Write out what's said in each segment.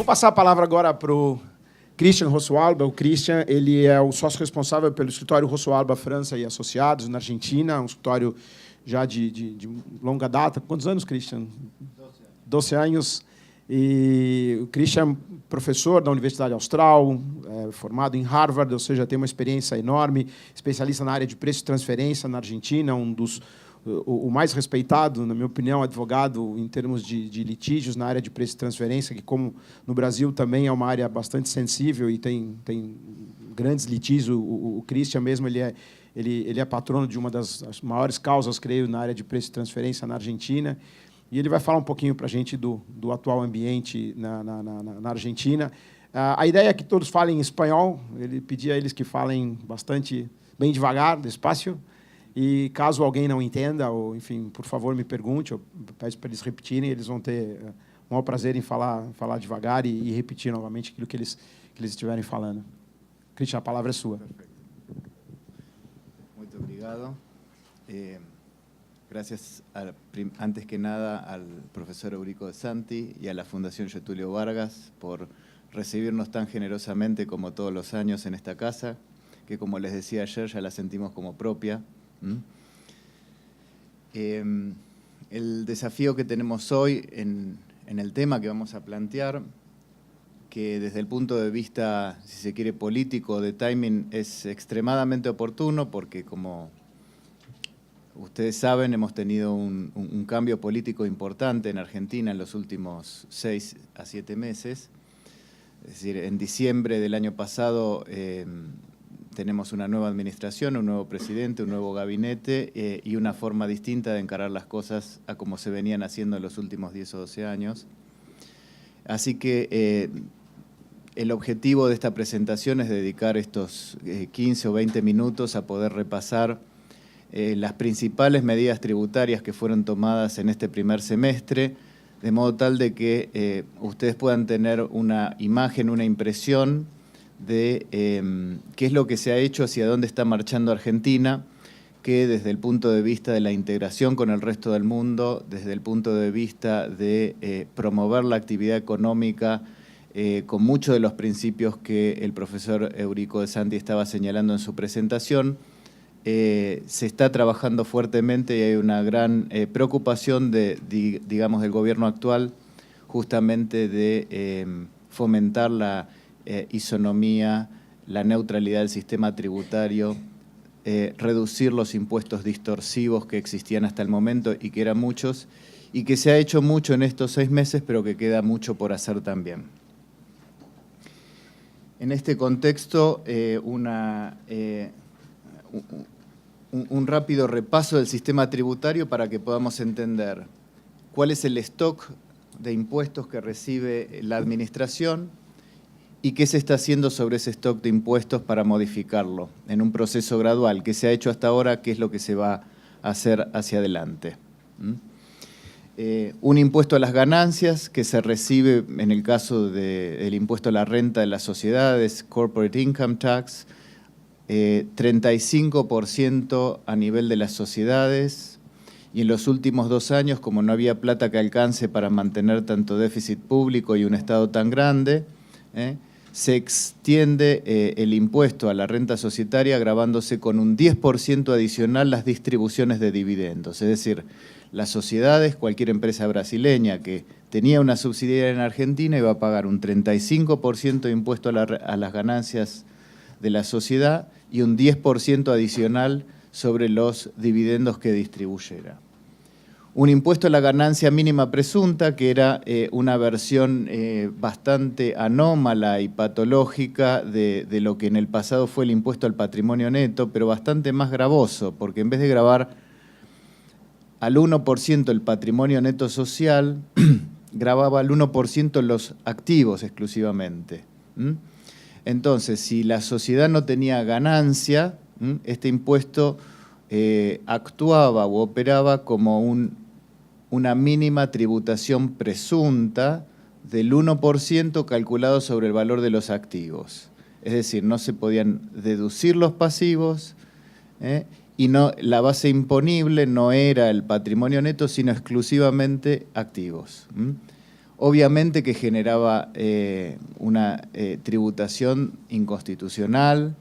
passar a palavra agora para o Christian Rosualba. O Christian, ele é o sócio responsável pelo escritório Rosualba França e Associados, na Argentina, um escritório já de longa data. Quantos anos, Christian? 12 anos. E o Christian é professor da Universidade Austral, formado em Harvard, ou seja, tem uma experiência enorme, especialista na área de preço e transferência na Argentina, o mais respeitado, na minha opinião, advogado em termos de litígios na área de preço e transferência, que, como no Brasil, também é uma área bastante sensível e tem grandes litígios. O Christian mesmo, ele é patrono de uma das maiores causas, creio, na área de preço e transferência na Argentina. E ele vai falar um pouquinho para a gente do atual ambiente na Argentina. A ideia é que todos falem espanhol. Ele pedia a eles que falem bastante bem devagar, despacio. E caso alguém não entenda, ou, enfim, por favor, me pergunte, eu peço para eles repetirem, eles vão ter o maior prazer em falar devagar e repetir novamente aquilo que eles estiverem falando. Christian, a palavra é sua. Perfecto. Muito obrigado. Gracias, antes que nada, al profesor Eurico de Santi y a la Fundación Getúlio Vargas por recibirnos tan generosamente como todos los años en esta casa, que, como les decía ayer, ya la sentimos como propia. El desafío que tenemos hoy en el tema que vamos a plantear, que desde el punto de vista, si se quiere, político, de timing, es extremadamente oportuno, porque, como ustedes saben, hemos tenido un cambio político importante en Argentina en los últimos 6 a 7 meses. Es decir, en diciembre del año pasado tenemos una nueva administración, un nuevo presidente, un nuevo gabinete y una forma distinta de encarar las cosas a como se venían haciendo en los últimos 10 o 12 años. Así que el objetivo de esta presentación es dedicar estos 15 o 20 minutos a poder repasar las principales medidas tributarias que fueron tomadas en este primer semestre, de modo tal de que ustedes puedan tener una imagen, una impresión de qué es lo que se ha hecho, hacia dónde está marchando Argentina, que desde el punto de vista de la integración con el resto del mundo, desde el punto de vista de promover la actividad económica, con muchos de los principios que el profesor Eurico de Santi estaba señalando en su presentación, se está trabajando fuertemente y hay una gran preocupación digamos, del gobierno actual, justamente de fomentar la isonomía, la neutralidad del sistema tributario, reducir los impuestos distorsivos que existían hasta el momento y que eran muchos, y que se ha hecho mucho en estos 6 meses, pero que queda mucho por hacer también. En este contexto, un rápido repaso del sistema tributario para que podamos entender cuál es el stock de impuestos que recibe la administración y qué se está haciendo sobre ese stock de impuestos para modificarlo en un proceso gradual, qué se ha hecho hasta ahora, qué es lo que se va a hacer hacia adelante. Un impuesto a las ganancias que se recibe en el caso del impuesto a la renta de las sociedades, Corporate Income Tax, 35% a nivel de las sociedades, y en los últimos 2 años, como no había plata que alcance para mantener tanto déficit público y un Estado tan grande, se extiende el impuesto a la renta societaria agravándose con un 10% adicional las distribuciones de dividendos. Es decir, las sociedades, cualquier empresa brasileña que tenía una subsidiaria en Argentina iba a pagar un 35% de impuesto a las ganancias de la sociedad y un 10% adicional sobre los dividendos que distribuyera. Un impuesto a la ganancia mínima presunta, que era una versión bastante anómala y patológica de lo que en el pasado fue el impuesto al patrimonio neto, pero bastante más gravoso, porque en vez de gravar al 1% el patrimonio neto social, gravaba al 1% los activos exclusivamente. Entonces, si la sociedad no tenía ganancia, este impuesto actuaba o operaba como una mínima tributación presunta del 1% calculado sobre el valor de los activos. Es decir, no se podían deducir los pasivos y la base imponible no era el patrimonio neto, sino exclusivamente activos. obviamente que generaba una tributación inconstitucional,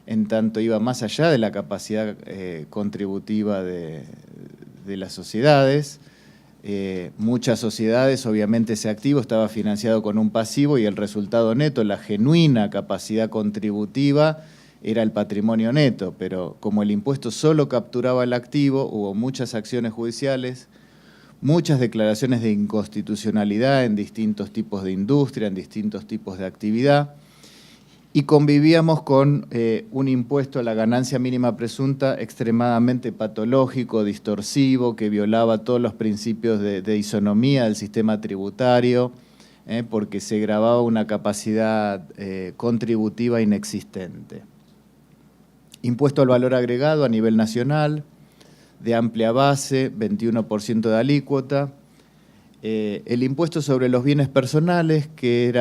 en tanto iba más allá de la capacidad contributiva de las sociedades. Muchas sociedades, obviamente ese activo estaba financiado con un pasivo y el resultado neto, la genuina capacidad contributiva, era el patrimonio neto, pero como el impuesto solo capturaba el activo, hubo muchas acciones judiciales, muchas declaraciones de inconstitucionalidad en distintos tipos de industria, en distintos tipos de actividad, y convivíamos con un impuesto a la ganancia mínima presunta extremadamente patológico, distorsivo, que violaba todos los principios de isonomía del sistema tributario, porque se gravaba una capacidad contributiva inexistente. Impuesto al valor agregado a nivel nacional, de amplia base, 21% de alícuota. El impuesto sobre los bienes personales, que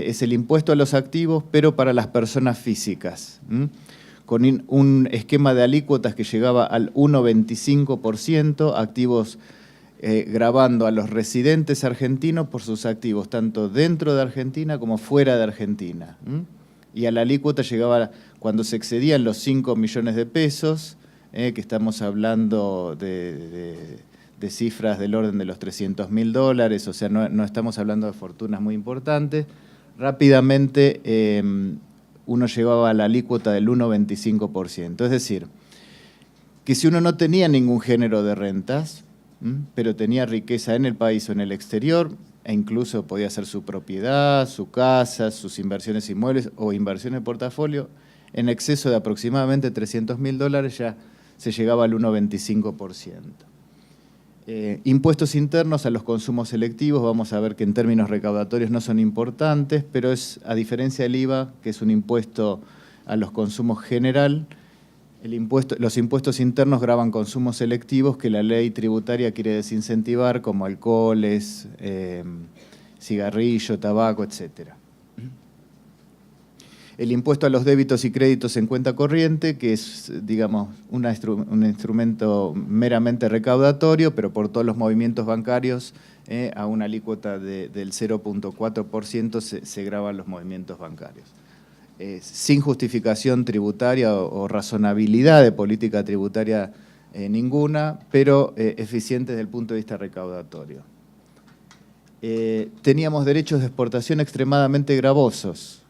es el impuesto a los activos, pero para las personas físicas, con un esquema de alícuotas que llegaba al 1,25%, activos gravando a los residentes argentinos por sus activos, tanto dentro de Argentina como fuera de Argentina. Y a la alícuota llegaba cuando se excedían los 5 millones de pesos, que estamos hablando de cifras del orden de los $300.000, o sea, no estamos hablando de fortunas muy importantes. Rápidamente uno llegaba a la alícuota del 1,25%. Es decir, que si uno no tenía ningún género de rentas, pero tenía riqueza en el país o en el exterior, e incluso podía ser su propiedad, su casa, sus inversiones inmuebles o inversiones de portafolio, en exceso de aproximadamente $300.000 ya se llegaba al 1,25%. Impuestos internos a los consumos selectivos, vamos a ver que en términos recaudatorios no son importantes, pero es, a diferencia del IVA, que es un impuesto a los consumos general, los impuestos internos gravan consumos selectivos que la ley tributaria quiere desincentivar, como alcoholes, cigarrillo, tabaco, etcétera. El impuesto a los débitos y créditos en cuenta corriente, que es, digamos, un instrumento meramente recaudatorio, pero por todos los movimientos bancarios, a una alícuota del 0,4% se graban los movimientos bancarios. Sin justificación tributaria o razonabilidad de política tributaria ninguna, pero eficiente desde el punto de vista recaudatorio. Teníamos derechos de exportación extremadamente gravosos.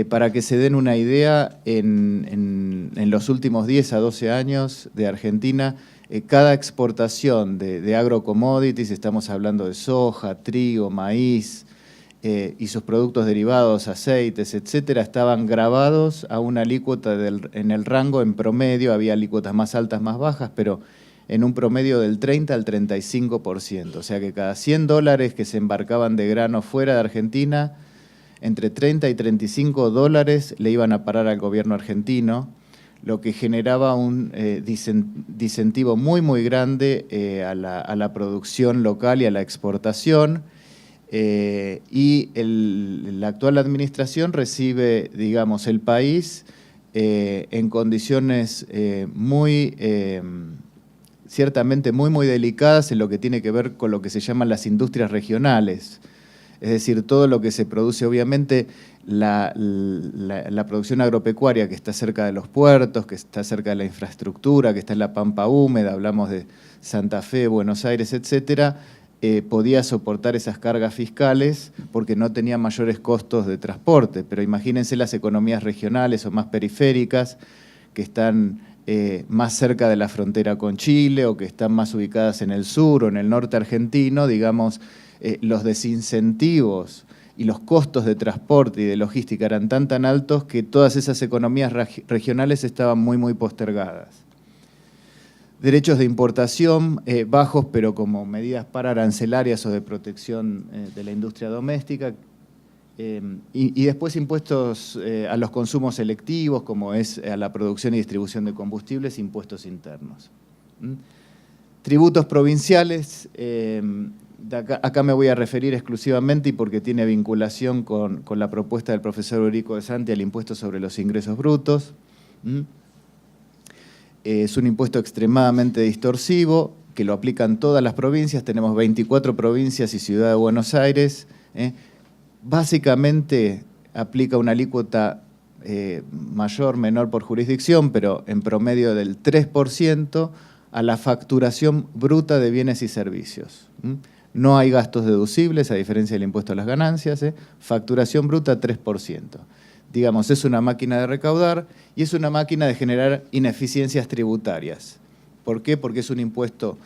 Para que se den una idea, en los últimos 10 a 12 años de Argentina, cada exportación de agrocommodities, estamos hablando de soja, trigo, maíz y sus productos derivados, aceites, etcétera, estaban gravados a una alícuota en el rango en promedio, había alícuotas más altas, más bajas, pero en un promedio del 30 al 35%. O sea que cada $100 que se embarcaban de grano fuera de Argentina, entre 30 y 35 dólares le iban a parar al gobierno argentino, lo que generaba un disincentivo muy, muy grande a la producción local y a la exportación. Y la actual administración recibe, digamos, el país en condiciones ciertamente muy delicadas en lo que tiene que ver con lo que se llaman las industrias regionales. Es decir, todo lo que se produce, obviamente, la producción agropecuaria que está cerca de los puertos, que está cerca de la infraestructura, que está en la pampa húmeda, hablamos de Santa Fe, Buenos Aires, etcétera, podía soportar esas cargas fiscales porque no tenía mayores costos de transporte. Pero imagínense las economías regionales o más periféricas que están más cerca de la frontera con Chile o que están más ubicadas en el sur o en el norte argentino, digamos, los desincentivos y los costos de transporte y de logística eran tan altos que todas esas economías regionales estaban muy postergadas. Derechos de importación bajos, pero como medidas pararancelarias o de protección de la industria doméstica. Y después impuestos a los consumos selectivos, como es a la producción y distribución de combustibles, impuestos internos. Tributos provinciales. Acá me voy a referir exclusivamente y porque tiene vinculación con la propuesta del profesor Eurico de Santi al impuesto sobre los ingresos brutos. Es un impuesto extremadamente distorsivo, que lo aplican todas las provincias, tenemos 24 provincias y Ciudad de Buenos Aires. Básicamente aplica una alícuota mayor, menor por jurisdicción, pero en promedio del 3% a la facturación bruta de bienes y servicios. No hay gastos deducibles, a diferencia del impuesto a las ganancias. Facturación bruta 3%. Digamos, es una máquina de recaudar y es una máquina de generar ineficiencias tributarias. ¿Por qué? Porque es un impuesto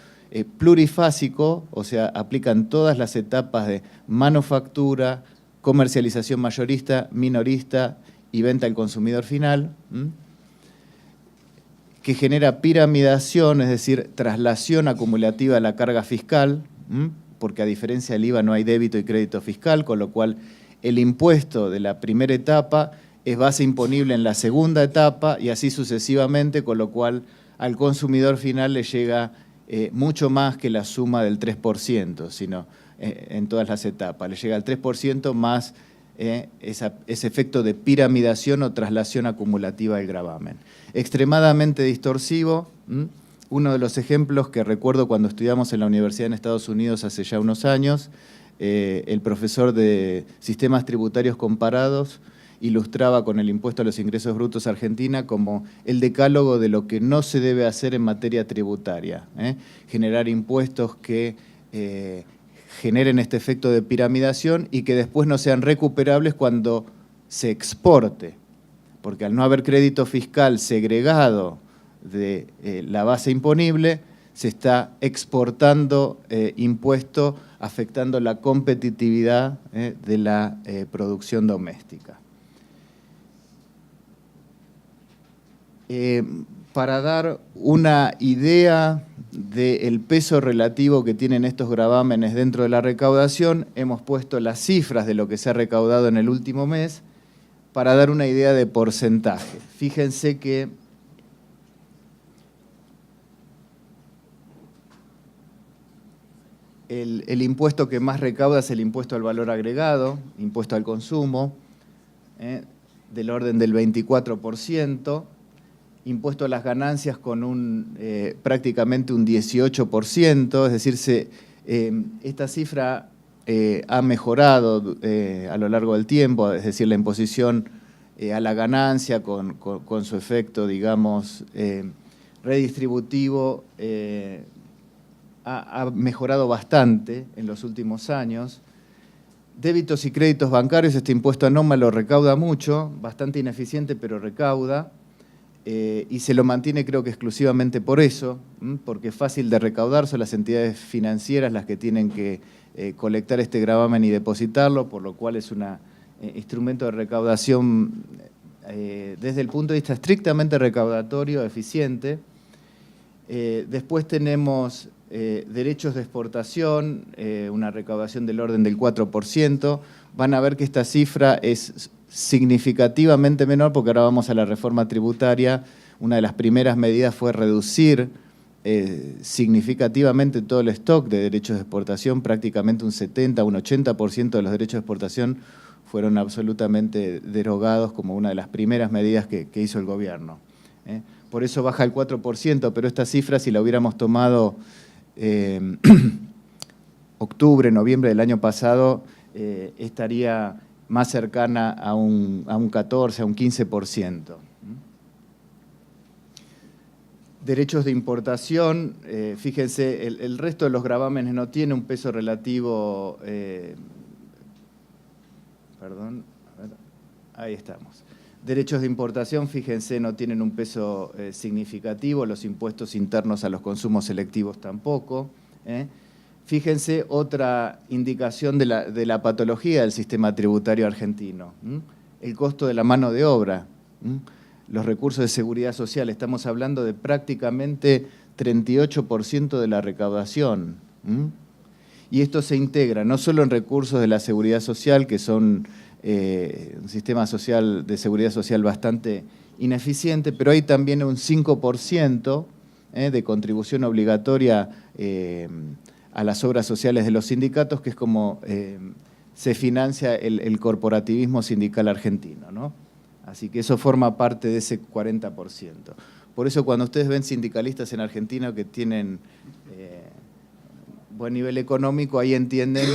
plurifásico, o sea, aplican todas las etapas de manufactura, comercialización mayorista, minorista y venta al consumidor final, que genera piramidación, es decir, traslación acumulativa de la carga fiscal, porque a diferencia del IVA no hay débito y crédito fiscal, con lo cual el impuesto de la primera etapa es base imponible en la segunda etapa y así sucesivamente, con lo cual al consumidor final le llega mucho más que la suma del 3%, sino en todas las etapas. Le llega al 3% más ese efecto de piramidación o traslación acumulativa del gravamen. Extremadamente distorsivo. Uno de los ejemplos que recuerdo cuando estudiamos en la universidad en Estados Unidos hace ya unos años, el profesor de Sistemas Tributarios Comparados ilustraba con el impuesto a los ingresos brutos Argentina como el decálogo de lo que no se debe hacer en materia tributaria. Generar impuestos que generen este efecto de piramidación y que después no sean recuperables cuando se exporte, porque al no haber crédito fiscal segregado de la base imponible, se está exportando impuesto afectando la competitividad de la producción doméstica. Para dar una idea del peso relativo que tienen estos gravámenes dentro de la recaudación, hemos puesto las cifras de lo que se ha recaudado en el último mes para dar una idea de porcentaje. Fíjense que el impuesto que más recauda es el impuesto al valor agregado, impuesto al consumo, del orden del 24%, impuesto a las ganancias con prácticamente un 18%, es decir, esta cifra ha mejorado a lo largo del tiempo, es decir, la imposición a la ganancia con su efecto, digamos, redistributivo, ha mejorado bastante en los últimos años. Débitos y créditos bancarios, este impuesto anómalo recauda mucho, bastante ineficiente, pero recauda, y se lo mantiene creo que exclusivamente por eso, porque es fácil de recaudar, son las entidades financieras las que tienen que colectar este gravamen y depositarlo, por lo cual es un instrumento de recaudación desde el punto de vista estrictamente recaudatorio, eficiente. Después tenemos derechos de exportación, una recaudación del orden del 4%. Van a ver que esta cifra es significativamente menor porque ahora vamos a la reforma tributaria. Una de las primeras medidas fue reducir significativamente todo el stock de derechos de exportación, prácticamente un 70, un 80% de los derechos de exportación fueron absolutamente derogados como una de las primeras medidas que hizo el gobierno. Por eso baja el 4%, pero esta cifra, si la hubiéramos tomado octubre, noviembre del año pasado, estaría más cercana a un 14, a un 15%. Derechos de importación, fíjense, el resto de los gravámenes no tiene un peso relativo, perdón, a ver, ahí estamos. Derechos de importación, fíjense, no tienen un peso significativo, los impuestos internos a los consumos selectivos tampoco. Fíjense otra indicación de la patología del sistema tributario argentino, el costo de la mano de obra, los recursos de seguridad social. Estamos hablando de prácticamente 38% de la recaudación. Y esto se integra no solo en recursos de la seguridad social, que son un sistema social de seguridad social bastante ineficiente, pero hay también un 5% de contribución obligatoria a las obras sociales de los sindicatos, que es como se financia el corporativismo sindical argentino, ¿no? Así que eso forma parte de ese 40%. Por eso cuando ustedes ven sindicalistas en Argentina que tienen buen nivel económico, ahí entienden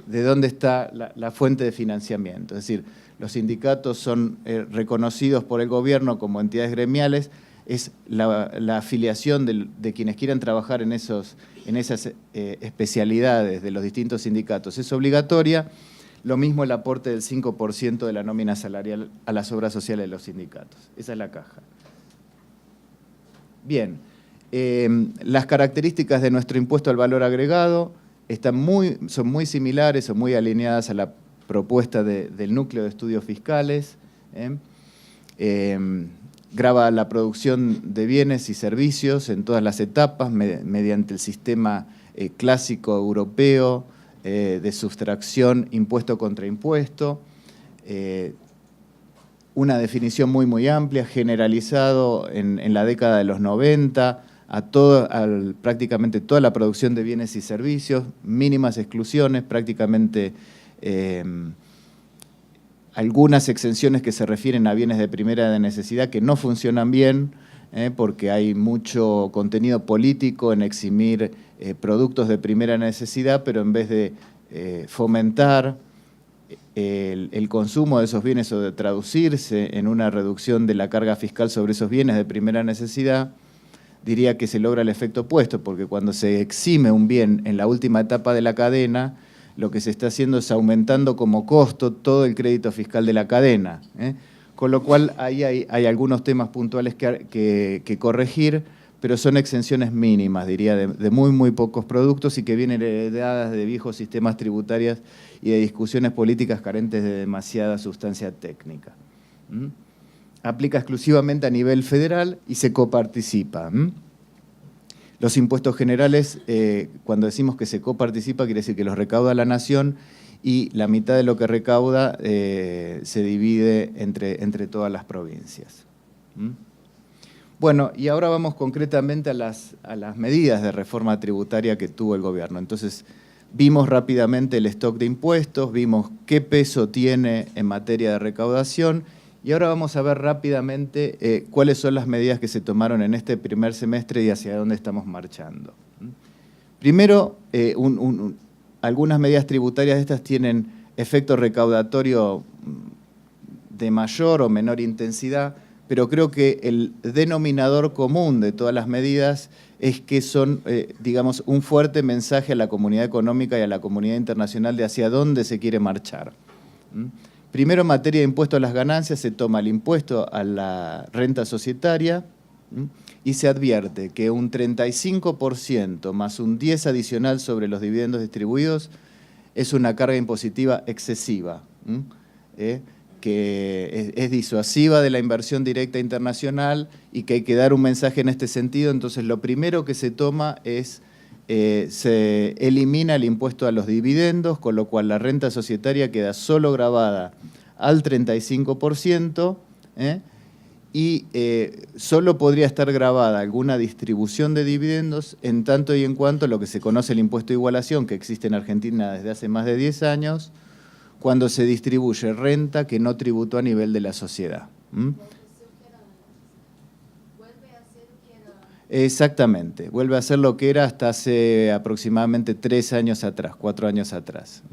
de dónde está la fuente de financiamiento. Es decir, los sindicatos son reconocidos por el gobierno como entidades gremiales, es la afiliación de quienes quieran trabajar en esas especialidades de los distintos sindicatos es obligatoria, lo mismo el aporte del 5% de la nómina salarial a las obras sociales de los sindicatos. Esa es la caja. Bien, las características de nuestro impuesto al valor agregado son muy similares, son muy alineadas a la propuesta del núcleo de estudios fiscales. Grava la producción de bienes y servicios en todas las etapas mediante el sistema clásico europeo de sustracción impuesto contra impuesto. Una definición muy amplia, generalizado en la década de los 90 a prácticamente toda la producción de bienes y servicios, mínimas exclusiones, prácticamente algunas exenciones que se refieren a bienes de primera necesidad que no funcionan bien, porque hay mucho contenido político en eximir productos de primera necesidad, pero en vez de fomentar el consumo de esos bienes o de traducirse en una reducción de la carga fiscal sobre esos bienes de primera necesidad, diría que se logra el efecto opuesto, porque cuando se exime un bien en la última etapa de la cadena, lo que se está haciendo es aumentando como costo todo el crédito fiscal de la cadena. Con lo cual ahí hay algunos temas puntuales que corregir, pero son exenciones mínimas, diría, de muy pocos productos y que vienen heredadas de viejos sistemas tributarios y de discusiones políticas carentes de demasiada sustancia técnica. Aplica exclusivamente a nivel federal y se coparticipa. Los impuestos generales, cuando decimos que se coparticipa, quiere decir que los recauda la nación y la mitad de lo que recauda se divide entre todas las provincias. Bueno, y ahora vamos concretamente a las medidas de reforma tributaria que tuvo el gobierno. Entonces, vimos rápidamente el stock de impuestos, vimos qué peso tiene en materia de recaudación y ahora vamos a ver rápidamente cuáles son las medidas que se tomaron en este primer semestre y hacia dónde estamos marchando. Primero, algunas medidas tributarias de estas tienen efecto recaudatorio de mayor o menor intensidad, pero creo que el denominador común de todas las medidas es que son, digamos, un fuerte mensaje a la comunidad económica y a la comunidad internacional de hacia dónde se quiere marchar. Primero, en materia de impuesto a las ganancias, se toma el impuesto a la renta societaria y se advierte que un 35% más un 10% adicional sobre los dividendos distribuidos es una carga impositiva excesiva, que es disuasiva de la inversión directa internacional y que hay que dar un mensaje en este sentido. Entonces, lo primero que se toma es, se elimina el impuesto a los dividendos, con lo cual la renta societaria queda solo gravada al 35%, y solo podría estar gravada alguna distribución de dividendos en tanto y en cuanto lo que se conoce el impuesto de igualación, que existe en Argentina desde hace más de 10 años, cuando se distribuye renta que no tributó a nivel de la sociedad. Exactamente, vuelve a ser lo que era hasta hace aproximadamente 3 años atrás, 4 años atrás.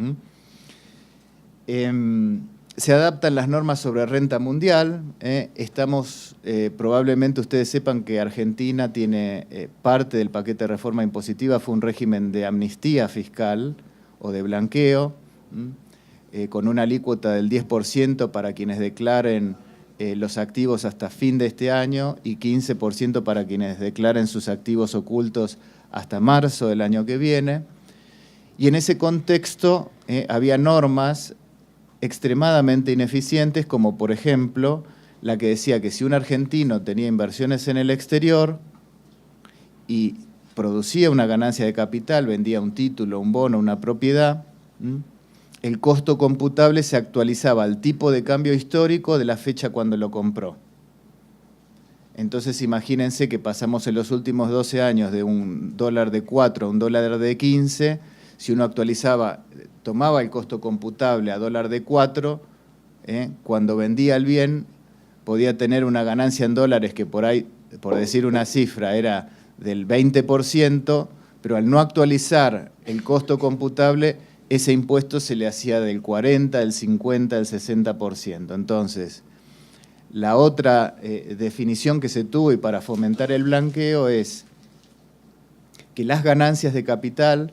Se adaptan las normas sobre renta mundial. Probablemente ustedes sepan que Argentina tiene parte del paquete de reforma impositiva, fue un régimen de amnistía fiscal o de blanqueo, con una alícuota del 10% para quienes declaren los activos hasta fin de este año y 15% para quienes declaren sus activos ocultos hasta marzo del año que viene. Y en ese contexto había normas extremadamente ineficientes, como por ejemplo la que decía que si un argentino tenía inversiones en el exterior y producía una ganancia de capital, vendía un título, un bono, una propiedad, el costo computable se actualizaba al tipo de cambio histórico de la fecha cuando lo compró. Entonces imagínense que pasamos en los últimos 12 años de un dólar de 4 a un dólar de 15, si uno actualizaba, tomaba el costo computable a dólar de 4, cuando vendía el bien podía tener una ganancia en dólares que por ahí, por decir una cifra, era del 20%, pero al no actualizar el costo computable, ese impuesto se le hacía del 40, del 50, del 60%. Entonces, la otra definición que se tuvo y para fomentar el blanqueo es que las ganancias de capital,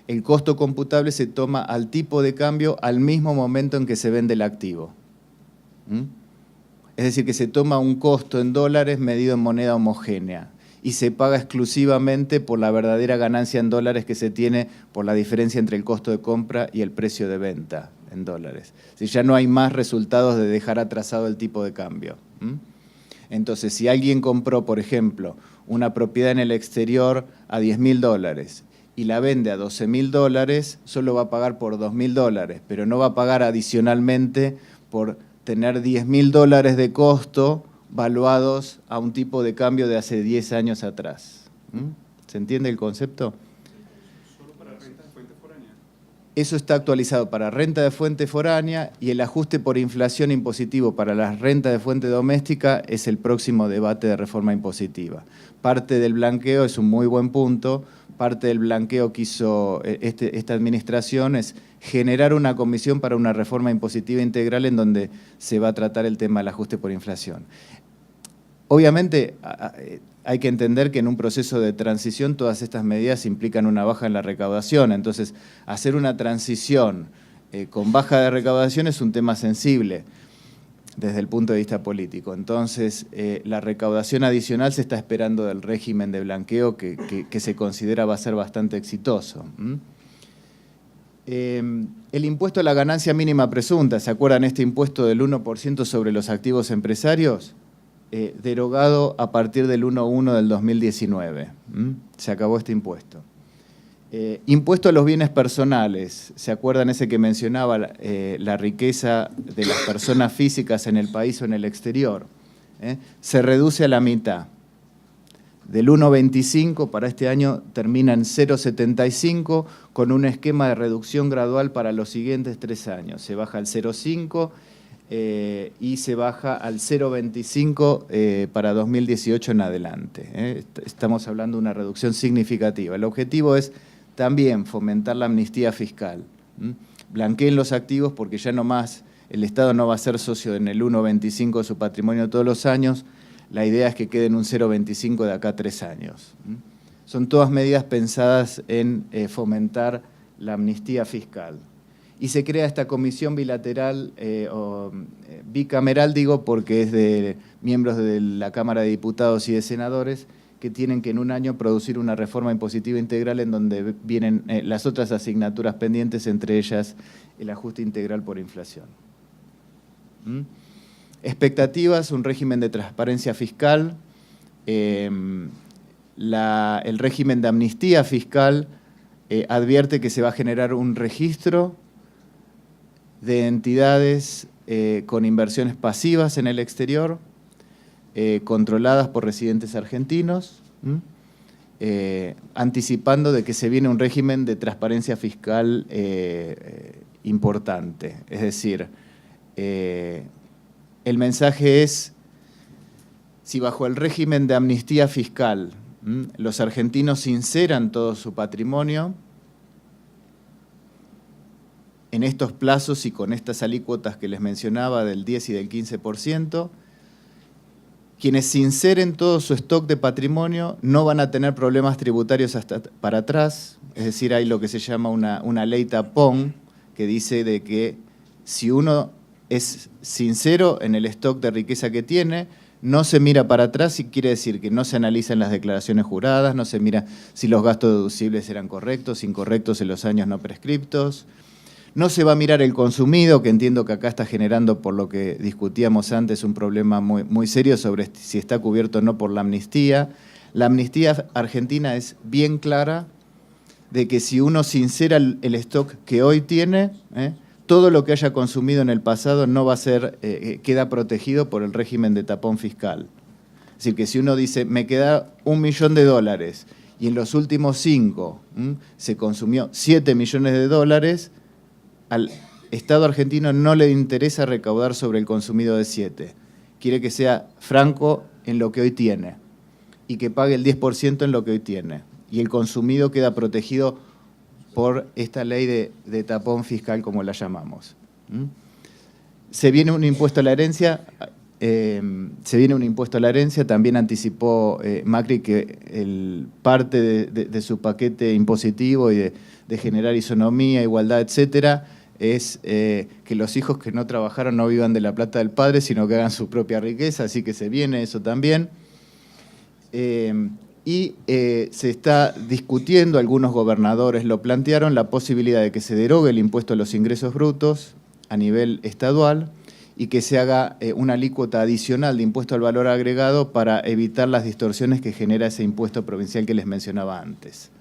el costo computable se toma al tipo de cambio al mismo momento en que se vende el activo. Es decir, que se toma un costo en dólares medido en moneda homogénea y se paga exclusivamente por la verdadera ganancia en dólares que se tiene por la diferencia entre el costo de compra y el precio de venta en dólares. Si ya no hay más resultados de dejar atrasado el tipo de cambio. Entonces, si alguien compró, por ejemplo, una propiedad en el exterior a $10.000 y la vende a $12.000, solo va a pagar por $2.000, pero no va a pagar adicionalmente por tener $10.000 de costo valuados a un tipo de cambio de hace 10 años atrás. ¿Se entiende el concepto? ¿Solo para renta de fuente foránea? Eso está actualizado para renta de fuente foránea y el ajuste por inflación impositivo para las rentas de fuente doméstica es el próximo debate de reforma impositiva. Parte del blanqueo es un muy buen punto, parte del blanqueo que hizo esta administración es generar una comisión para una reforma impositiva integral en donde se va a tratar el tema del ajuste por inflación. Obviamente hay que entender que en un proceso de transición todas estas medidas implican una baja en la recaudación, entonces hacer una transición con baja de recaudación es un tema sensible desde el punto de vista político. Entonces, la recaudación adicional se está esperando del régimen de blanqueo que se considera va a ser bastante exitoso. El impuesto a la ganancia mínima presunta, ¿se acuerdan este impuesto del 1% sobre los activos empresarios? Derogado a partir del 1/1 del 2019. Se acabó este impuesto. Impuesto a los bienes personales, ¿se acuerdan ese que mencionaba la riqueza de las personas físicas en el país o en el exterior? Se reduce a la mitad. Del 1,25 para este año termina en 0,75 con un esquema de reducción gradual para los siguientes 3 años. Se baja al 0,5 y se baja al 0,25 para 2018 en adelante. Estamos hablando de una reducción significativa. El objetivo es también fomentar la amnistía fiscal. Blanqueen los activos porque ya no más el Estado no va a ser socio en el 1,25 de su patrimonio todos los años. La idea es que quede en un 0,25 de acá a 3 años. Son todas medidas pensadas en fomentar la amnistía fiscal. Y se crea esta comisión bilateral o bicameral, digo, porque es de miembros de la Cámara de Diputados y de Senadores que tienen que en un año producir una reforma impositiva integral en donde vienen las otras asignaturas pendientes, entre ellas el ajuste integral por inflación. Expectativas, un régimen de transparencia fiscal, el régimen de amnistía fiscal advierte que se va a generar un registro de entidades con inversiones pasivas en el exterior, controladas por residentes argentinos, anticipando de que se viene un régimen de transparencia fiscal importante. Es decir, el mensaje es, si bajo el régimen de amnistía fiscal los argentinos sinceran todo su patrimonio, en estos plazos y con estas alícuotas que les mencionaba del 10 y del 15%, quienes sinceren todo su stock de patrimonio no van a tener problemas tributarios hasta para atrás, es decir, hay lo que se llama una ley tapón que dice de que si uno es sincero en el stock de riqueza que tiene, no se mira para atrás y quiere decir que no se analizan las declaraciones juradas, no se mira si los gastos deducibles eran correctos, incorrectos en los años no prescriptos. No se va a mirar el consumido, que entiendo que acá está generando, por lo que discutíamos antes, un problema muy serio sobre si está cubierto o no por la amnistía. La amnistía argentina es bien clara de que si uno sincera el stock que hoy tiene, todo lo que haya consumido en el pasado no va a ser, queda protegido por el régimen de tapón fiscal. Es decir, que si uno dice, me queda $1.000.000 y en los últimos 5 se consumió $7 millones, al Estado argentino no le interesa recaudar sobre el consumido de 7. Quiere que sea franco en lo que hoy tiene y que pague el 10% en lo que hoy tiene. Y el consumido queda protegido por esta ley de tapón fiscal, como la llamamos. Se viene un impuesto a la herencia. También anticipó Macri que parte de su paquete impositivo y de generar isonomía, igualdad, etcétera, es que los hijos que no trabajaron no vivan de la plata del padre, sino que hagan su propia riqueza, así que se viene eso también. Se está discutiendo, algunos gobernadores lo plantearon, la posibilidad de que se derogue el impuesto a los ingresos brutos a nivel estadual y que se haga una alícuota adicional de impuesto al valor agregado para evitar las distorsiones que genera ese impuesto provincial que les mencionaba antes.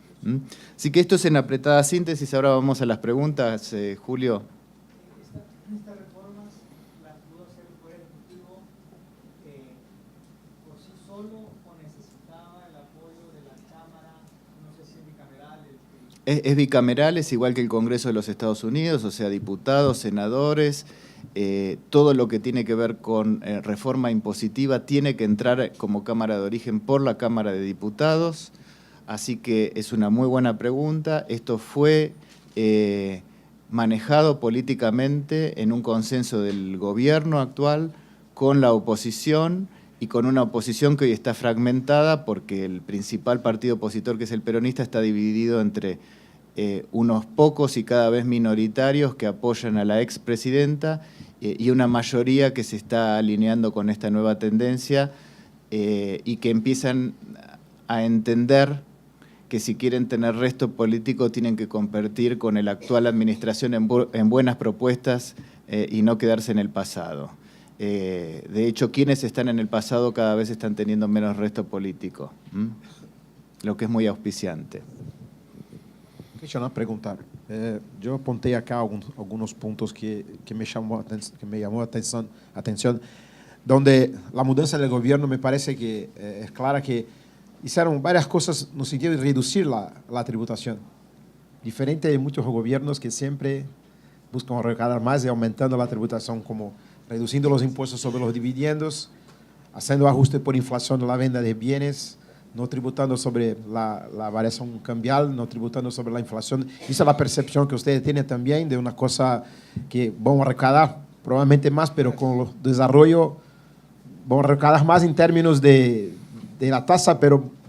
Así que esto es en apretada síntesis. Ahora vamos a las preguntas, Julio. Estas reformas las pudo hacer el Poder Ejecutivo por sí solo o necesitaba el apoyo de la Cámara, no sé si es bicameral. Es bicameral, es igual que el Congreso de los Estados Unidos, o sea, diputados, senadores. Todo lo que tiene que ver con reforma impositiva tiene que entrar como Cámara de Origen por la Cámara de Diputados. Así que es una muy buena pregunta. Esto fue manejado políticamente en un consenso del gobierno actual con la oposición y con una oposición que hoy está fragmentada porque el principal partido opositor, que es el peronista, está dividido entre unos pocos y cada vez minoritarios que apoyan a la expresidenta y una mayoría que se está alineando con esta nueva tendencia y que empiezan a entender que si quieren tener resto político tienen que competir con la actual administración en buenas propuestas y no quedarse en el pasado. De hecho, quienes están en el pasado cada vez están teniendo menos resto político, lo que es muy auspiciante. Deixa eu perguntar. Eu apontei acá alguns pontos que me llamó atención, donde la mudanza del gobierno me parece que es clara que hicieron varias cosas no sentido de reducir la tributación. Diferente de muchos gobiernos que siempre buscan recaudar más y aumentando la tributación, como reduciendo los impuestos sobre los dividendos, haciendo ajuste por inflación de la venta de bienes, no tributando sobre la variación cambial, no tributando sobre la inflación. Esa es la percepción que ustedes tienen también de una cosa que van a recaudar probablemente más, pero con el desarrollo van a recaudar más en términos de la tasa, pero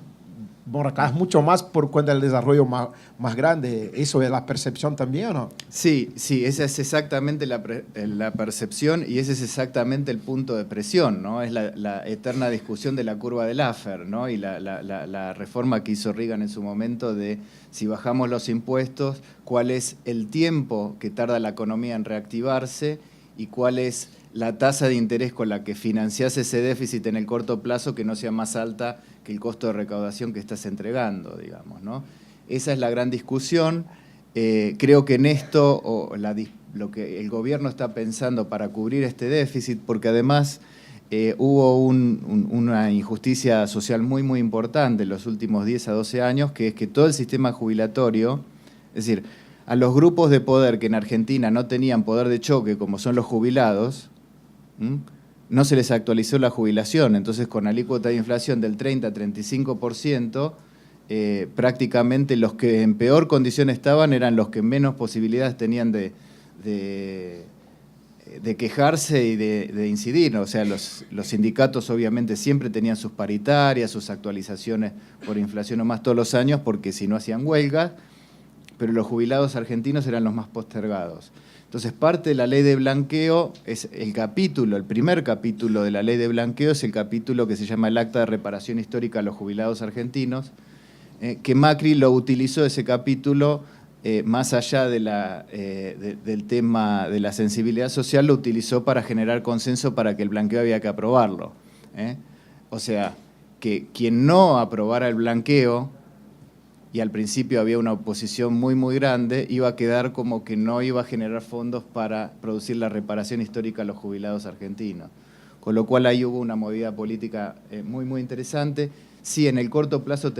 van a recaudar mucho más por cuenta del desarrollo más grande. ¿Eso es la percepción también o no? Sí, esa es exactamente la percepción y ese es exactamente el punto de presión, ¿no? Es la eterna discusión de la curva de Laffer, ¿no? Y la reforma que hizo Reagan en su momento de si bajamos los impuestos, cuál es el tiempo que tarda la economía en reactivarse y cuál es la tasa de interés con la que financiás ese déficit en el corto plazo que no sea más alta que el costo de recaudación que estás entregando, digamos, ¿no? Esa es la gran discusión. Creo que en esto, lo que el gobierno está pensando para cubrir este déficit, porque además hubo una injusticia social muy, muy importante en los últimos 10 a 12 años, que es que todo el sistema jubilatorio, es decir, a los grupos de poder que en Argentina no tenían poder de choque, como son los jubilados, no se les actualizó la jubilación. Entonces, con alícuota de inflación del 30 a 35%, prácticamente los que en peor condición estaban eran los que menos posibilidades tenían de quejarse y de incidir. O sea, los sindicatos obviamente siempre tenían sus paritarias, sus actualizaciones por inflación o más todos los años, porque si no hacían huelgas, pero los jubilados argentinos eran los más postergados. Entonces, parte de la ley de blanqueo es el primer capítulo de la ley de blanqueo es el capítulo que se llama el Acta de Reparación Histórica a los Jubilados Argentinos, que Macri lo utilizó ese capítulo, más allá del tema de la sensibilidad social, lo utilizó para generar consenso para que el blanqueo había que aprobarlo. O sea, que quien no aprobara el blanqueo, y al principio había una oposición muy, muy grande, iba a quedar como que no iba a generar fondos para producir la reparación histórica a los jubilados argentinos. Con lo cual ahí hubo una movida política muy, muy interesante. Sí, en el corto plazo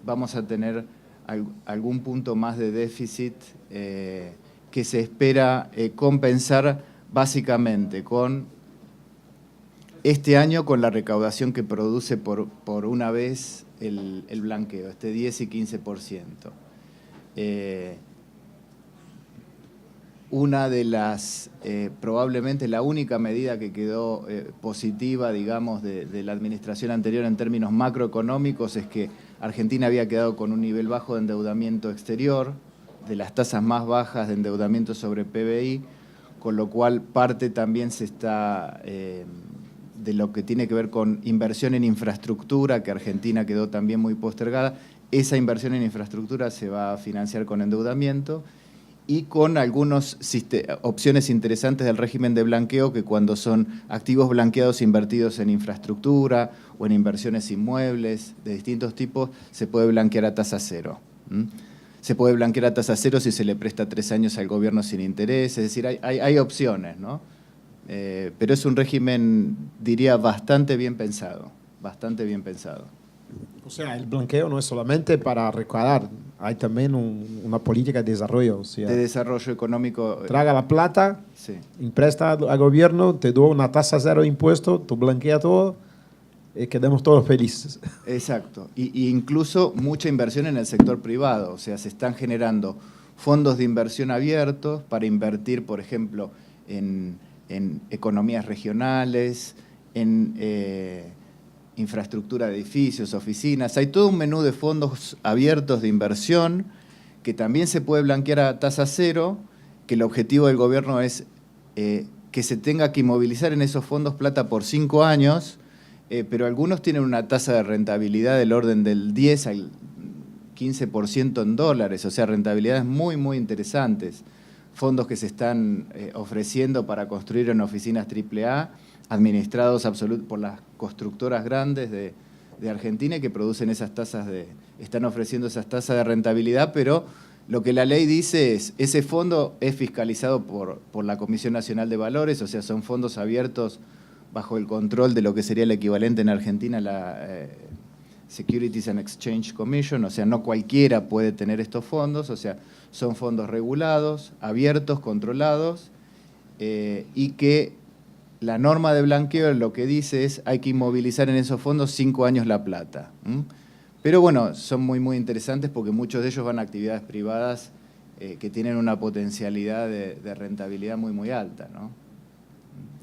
vamos a tener algún punto más de déficit que se espera compensar básicamente con este año con la recaudación que produce por una vez el blanqueo, este 10 y 15%. una de las, probablemente la única medida que quedó positiva, digamos, de la administración anterior en términos macroeconómicos es que Argentina había quedado con un nivel bajo de endeudamiento exterior, de las tasas más bajas de endeudamiento sobre PBI, con lo cual parte también se está de lo que tiene que ver con inversión en infraestructura, que Argentina quedó también muy postergada. Esa inversión en infraestructura se va a financiar con endeudamiento y con algunas opciones interesantes del régimen de blanqueo, que cuando son activos blanqueados invertidos en infraestructura o en inversiones inmuebles de distintos tipos, se puede blanquear a tasa cero. Se puede blanquear a tasa cero si se le presta 3 años al gobierno sin interés, es decir, hay opciones, ¿no? Pero es un régimen, diría, bastante bien pensado, bastante bien pensado. O sea, el blanqueo no es solamente para recaudar, hay también una política de desarrollo. O sea, de desarrollo económico. Traga la plata, sí. Empresta al gobierno, te da una tasa cero de impuesto, tú blanqueas todo y quedamos todos felices. Exacto. Y incluso mucha inversión en el sector privado. O sea, se están generando fondos de inversión abiertos para invertir, por ejemplo, en economías regionales, en infraestructura de edificios, oficinas. Hay todo un menú de fondos abiertos de inversión que también se puede blanquear a tasa cero, que el objetivo del gobierno es que se tenga que inmovilizar en esos fondos plata por 5 años, pero algunos tienen una tasa de rentabilidad del orden del 10 al 15% en dólares, o sea, rentabilidades muy, muy interesantes. Fondos que se están ofreciendo para construir en oficinas AAA, administrados por las constructoras grandes de Argentina y que producen esas tasas están ofreciendo esas tasas de rentabilidad, pero lo que la ley dice es, ese fondo es fiscalizado por la Comisión Nacional de Valores, o sea, son fondos abiertos bajo el control de lo que sería el equivalente en Argentina a la Securities and Exchange Commission, o sea, no cualquiera puede tener estos fondos, o sea, son fondos regulados, abiertos, controlados, y que la norma de blanqueo lo que dice es hay que inmovilizar en esos fondos 5 años la plata. Pero bueno, son muy, muy interesantes porque muchos de ellos van a actividades privadas que tienen una potencialidad de rentabilidad muy, muy alta, ¿no?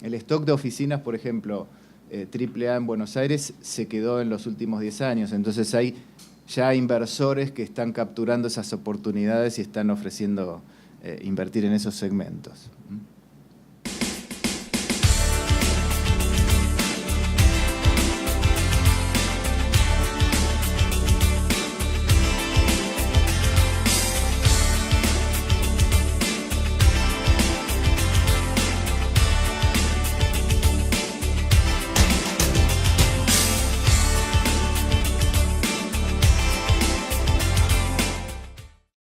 El stock de oficinas, por ejemplo, AAA en Buenos Aires se quedó en los últimos 10 años, entonces hay ya inversores que están capturando esas oportunidades y están ofreciendo invertir en esos segmentos.